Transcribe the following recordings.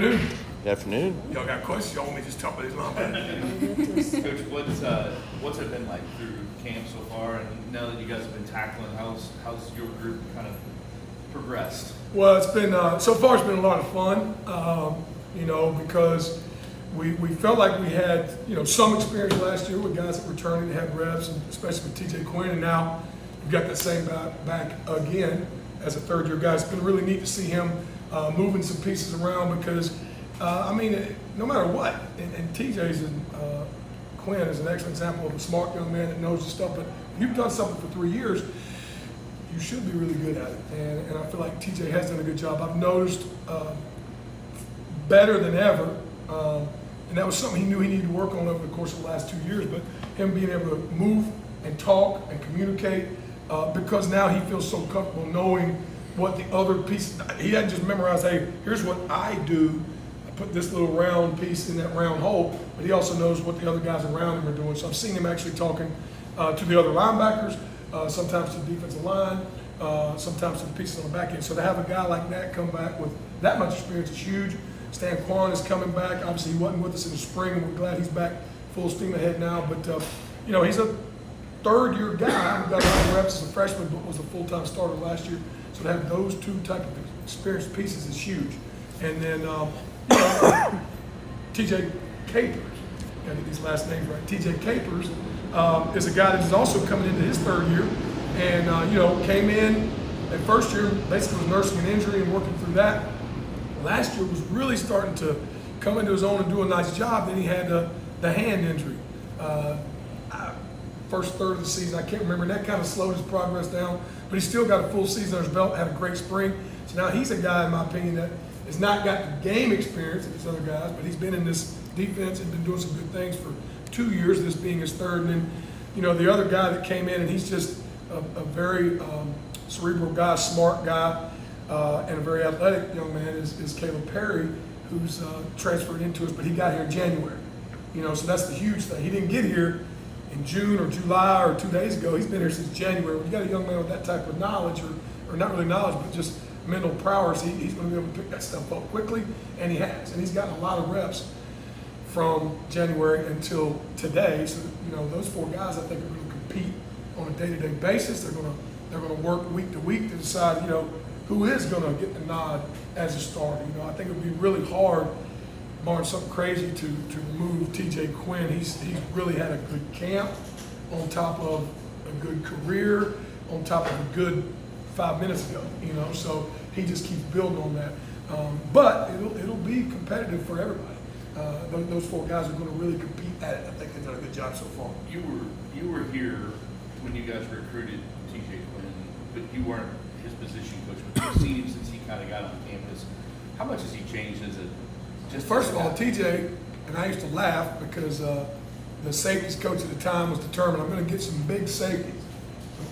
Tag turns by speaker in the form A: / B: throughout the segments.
A: Good
B: Good afternoon.
A: Y'all got questions? Y'all want me to just talk about these linebackers?
C: Coach, what's it been like through camp so far? And now that you guys have been tackling, how's your group kind of progressed?
A: Well, it's been so far. It's been a lot of fun. Because we felt like we had some experience last year with guys that were returning, had reps, and especially with TJ Quinn, and now we've got that same guy back again as a third-year guy. It's been really neat to see him moving some pieces around because. No matter what, and TJ's and Quinn is an excellent example of a smart young man that knows the stuff, but you've done something for 3 years, you should be really good at it. And I feel like TJ has done a good job. I've noticed better than ever, and that was something he knew he needed to work on over the course of the last 2 years, but him being able to move and talk and communicate because now he feels so comfortable knowing what the other pieces, he hadn't just memorized, hey, here's what I do, put this little round piece in that round hole, but he also knows what the other guys around him are doing. So I've seen him actually talking to the other linebackers, sometimes to the defensive line, sometimes to the pieces on the back end. So to have a guy like that come back with that much experience is huge. Stan Quan is coming back. Obviously, he wasn't with us in the spring, and we're glad he's back full steam ahead now. But, he's a third-year guy who got a lot of reps as a freshman, but was a full-time starter last year. So to have those two type of experienced pieces is huge. And then, TJ Capers, gotta get these last names right. TJ Capers is a guy that is also coming into his third year, and came in at first year basically was nursing an injury and working through that. Last year was really starting to come into his own and do a nice job. Then he had the hand injury. First third of the season, I can't remember, and that kind of slowed his progress down. But he still got a full season under his belt, had a great spring. So now he's a guy, in my opinion, that has not got the game experience of these other guys, but he's been in this defense and been doing some good things for 2 years, this being his third. And then, the other guy that came in, and he's just a very cerebral guy, smart guy, and a very athletic young man is Caleb Perry, who's transferred into us, but he got here in January. So that's the huge thing. He didn't get here in June or July or 2 days ago. He's been here since January. When you got a young man with that type of knowledge, or not really knowledge, but just mental prowess, he's going to be able to pick that stuff up quickly, and he has. And he's gotten a lot of reps from January until today. So, those four guys, I think, are going to compete on a day-to-day basis. They're going to work week to week to decide, who is going to get the nod as a starter. I think it would be really hard, barring something crazy, to remove TJ Quinn. He's really had a good camp on top of a good career, on top of a good 5 minutes ago, so he just keeps building on that. But it'll be competitive for everybody. Those four guys are going to really compete at it. I think they've done a good job so far.
C: You were here when you guys recruited TJ Quinn, but you weren't his position coach. But you've seen him since he kind of got on campus. How much has he changed as a just?
A: First of all, TJ, and I used to laugh because the safeties coach at the time was determined, I'm going to get some big safeties.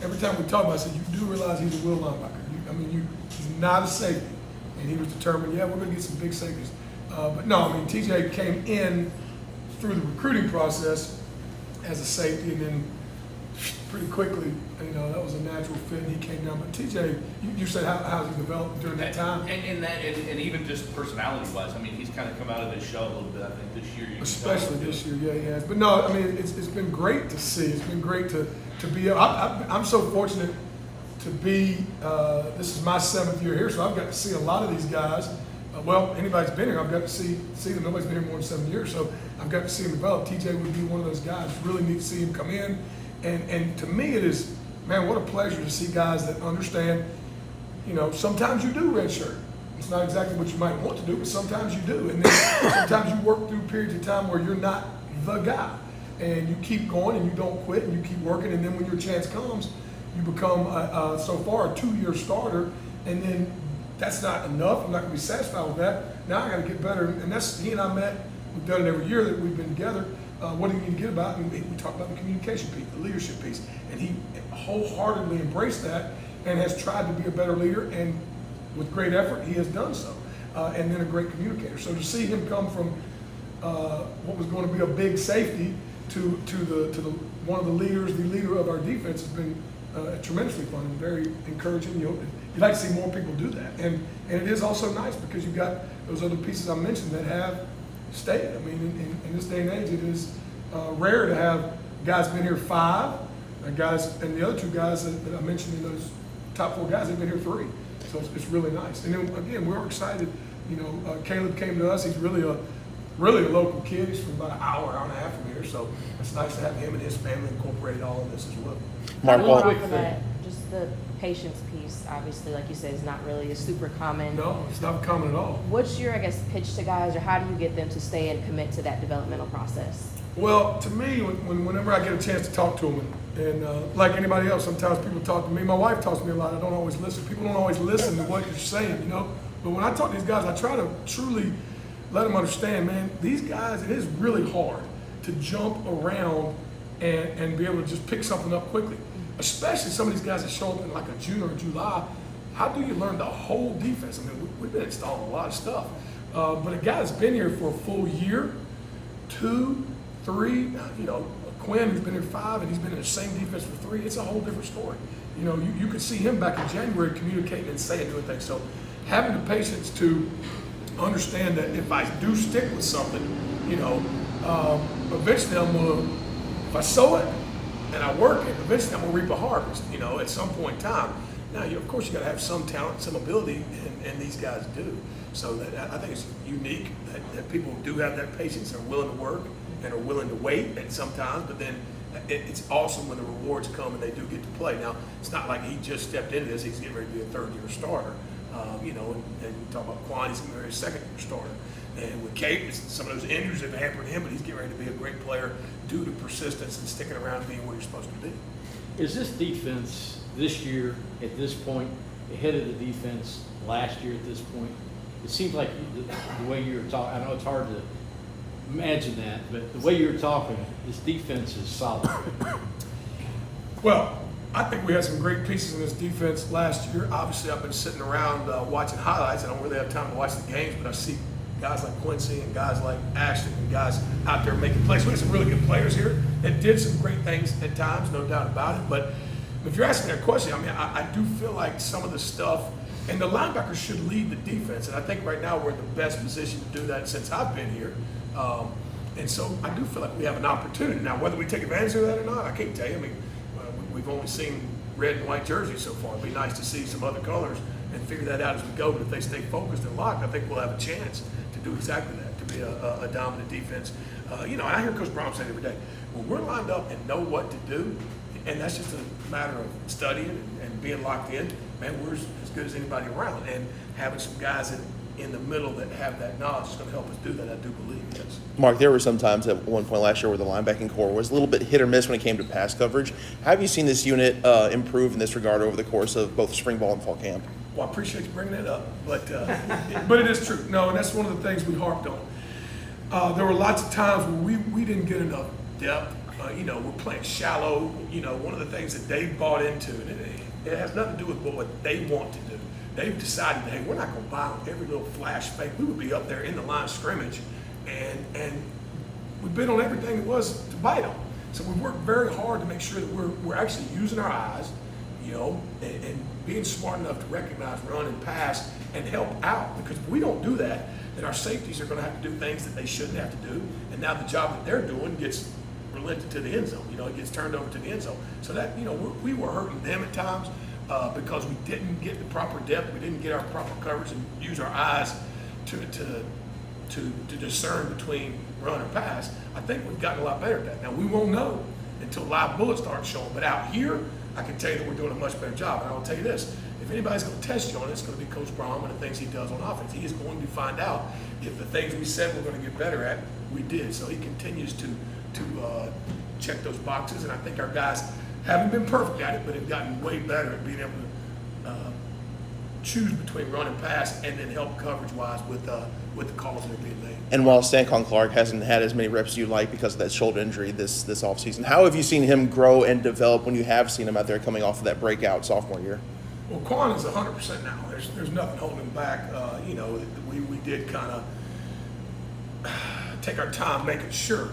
A: Every time we talk about it, I said, you do realize he's a will linebacker. He's not a safety. And he was determined, we're going to get some big safeties. But no, TJ came in through the recruiting process as a safety, and then pretty quickly, that was a natural fit, and he came down. But TJ, you said how's he developed during that time?
C: And even just personality-wise, he's kind of come out of his shell a little bit, I think, this year.
A: Especially this year, yeah, he has. But no, it's been great to see. It's been great to be. I'm so fortunate to be. This is my 7th year here, so I've got to see a lot of these guys. Anybody's been here, I've got to see them. Nobody's been here more than 7 years, so I've got to see them develop. TJ would be one of those guys. Really neat to see him come in, and to me it is, man, what a pleasure to see guys that understand. Sometimes you do redshirt. It's not exactly what you might want to do, but sometimes you do, and then sometimes you work through periods of time where you're not the guy. And you keep going and you don't quit and you keep working, and then when your chance comes, you become so far a 2-year starter, and then that's not enough. I'm not going to be satisfied with that. Now I got to get better, and that's he and I met. We've done it every year that we've been together. What do you need to get about? And we talk about the communication piece, the leadership piece, and he wholeheartedly embraced that and has tried to be a better leader, and with great effort he has done so, and then a great communicator. So to see him come from what was going to be a big safety to the one of the leader of our defense has been tremendously fun and very encouraging. You you'd like to see more people do that. And it is also nice because you've got those other pieces I mentioned that have stayed. I mean, in this day and age, it is rare to have guys been here 5, and the other 2 guys that I mentioned in those top 4 guys, they've been here 3. So it's really nice. And then again, we're excited. You know, Caleb came to us. He's really a local kid. He's from about an hour and a half from here. So it's nice to have him and his family incorporated all in this as well.
B: Mark,
D: Going
B: well,
D: off of that, just the patience piece, obviously, like you said, is not really a super common.
A: No, it's not common at all.
D: What's your, I guess, pitch to guys, or how do you get them to stay and commit to that developmental process?
A: Well, to me, whenever I get a chance to talk to them, and like anybody else, sometimes people talk to me. My wife talks to me a lot. I don't always listen. People don't always listen to what you're saying, you know. But when I talk to these guys, I try to truly let them understand, man, these guys, it is really hard to jump around and be able to just pick something up quickly. Especially some of these guys that show up in like a June or a July. How do you learn the whole defense? I mean, we've been installing a lot of stuff. But a guy that's been here for a full year, 2, 3, you know, Quinn who's been here 5 and he's been in the same defense for 3, it's a whole different story. You know, you could see him back in January communicating and saying doing things. So having the patience to understand that if I do stick with something, you know, eventually I'm gonna, if I sow it and I work it, eventually I'm gonna reap a harvest, you know, at some point in time. Now, of course, you gotta have some talent, some ability, and these guys do. So that, I think it's unique that people do have that patience, are willing to work and are willing to wait at sometimes, but then it's awesome when the rewards come and they do get to play. Now, it's not like he just stepped into this, he's getting ready to be a 3rd-year starter. You know, and you talk about Quan, he's going to be a 2nd-year starter. And with Cape, some of those injuries have hampered him, but he's getting ready to be a great player due to persistence and sticking around and being where you're supposed to be.
E: Is this defense this year at this point ahead of the defense last year at this point? It seems like the way you're talking, I know it's hard to imagine that, but the way you're talking, this defense is solid.
A: Well, I think we had some great pieces in this defense last year. Obviously, I've been sitting around watching highlights. I don't really have time to watch the games, but I see guys like Quincy and guys like Ashton and guys out there making plays. We had some really good players here that did some great things at times, no doubt about it. But if you're asking that question, I mean, I do feel like some of the stuff, and the linebackers should lead the defense, and I think right now we're in the best position to do that since I've been here. And so I do feel like we have an opportunity. Now, whether we take advantage of that or not, I can't tell you. I mean, we've only seen red and white jerseys so far. It'd be nice to see some other colors and figure that out as we go. But if they stay focused and locked, I think we'll have a chance to do exactly that, to be a dominant defense. You know, and I hear Coach Brown say it every day. When we're lined up and know what to do, and that's just a matter of studying and being locked in, man, we're as good as anybody around. And having some guys in the middle that have that knowledge is going to help us do that, I do believe, yes.
B: Mark, there were some times at one point last year where the linebacking core was a little bit hit or miss when it came to pass coverage. Have you seen this unit improve in this regard over the course of both spring ball and fall camp?
A: Well, I appreciate you bringing that up, but it is true. No, and that's one of the things we harped on. There were lots of times where we didn't get enough depth. You know, we're playing shallow. You know, one of the things that they've bought into, and it has nothing to do with what they want to do. They've decided, hey, we're not going to buy on every little flash fake. We would be up there in the line of scrimmage, and we bid on everything that was to bite on. So we worked very hard to make sure that we're actually using our eyes, you know, and being smart enough to recognize run and pass and help out. Because if we don't do that, then our safeties are going to have to do things that they shouldn't have to do. And now the job that they're doing gets relented to the end zone. You know, it gets turned over to the end zone. So that, you know, we were hurting them at times. Because we didn't get the proper depth, we didn't get our proper coverage and use our eyes to discern between run or pass. I think we've gotten a lot better at that. Now, we won't know until live bullets start showing, but out here, I can tell you that we're doing a much better job. And I'll tell you this, if anybody's going to test you on it, it's going to be Coach Brom and the things he does on offense. He is going to find out if the things we said we're going to get better at, we did. So he continues to check those boxes, and I think our guys haven't been perfect at it, but have gotten way better at being able to choose between run and pass, and then help coverage-wise with the calls that are being made.
B: And while Stanton Clark hasn't had as many reps as you'd like because of that shoulder injury this offseason, how have you seen him grow and develop when you have seen him out there coming off of that breakout sophomore year?
A: Well, Quan is 100% now. There's nothing holding him back. You know, we did kind of take our time making sure.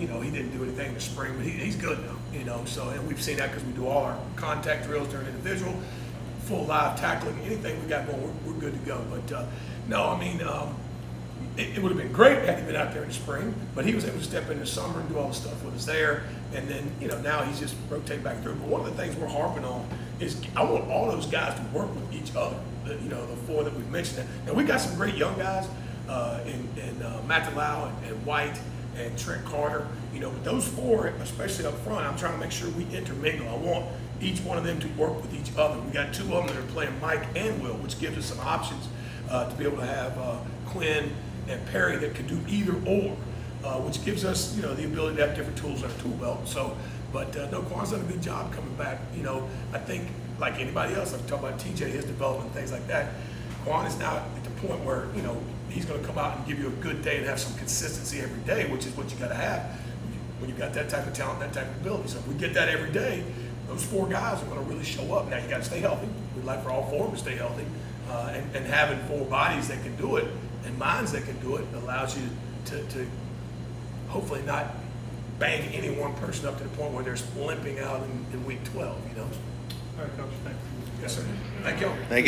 A: You know, he didn't do anything in the spring, but he's good now. You know, so, and we've seen that because we do all our contact drills during individual. full live tackling, anything we got going, we're good to go. But no, I mean, it would have been great had he been out there in the spring, but he was able to step in the summer and do all the stuff with us there. And then, now he's just rotate back through. But one of the things we're harping on is I want all those guys to work with each other. The 4 that we've mentioned. Now, we got some great young guys in Matalau and White and Trent Carter. But those 4, especially up front, I'm trying to make sure we intermingle. I want each one of them to work with each other. We got 2 of them that are playing Mike and Will, which gives us some options to be able to have Quinn and Perry that can do either or, which gives us, the ability to have different tools in our tool belt. So, but no, Quan's done a good job coming back. I think like anybody else, I'm talking about TJ, his development, things like that. Quan is now at the point where, he's going to come out and give you a good day and have some consistency every day, which is what you got to have when you've got that type of talent, that type of ability. So if we get that every day, those 4 guys are going to really show up. Now you got to stay healthy. We'd like for all 4 of them to stay healthy, and having 4 bodies that can do it and minds that can do it allows you to hopefully not bang any one person up to the point where they're limping out in week 12.
F: All right, Coach, thanks.
A: Yes, sir. Thank you.
B: Thank you.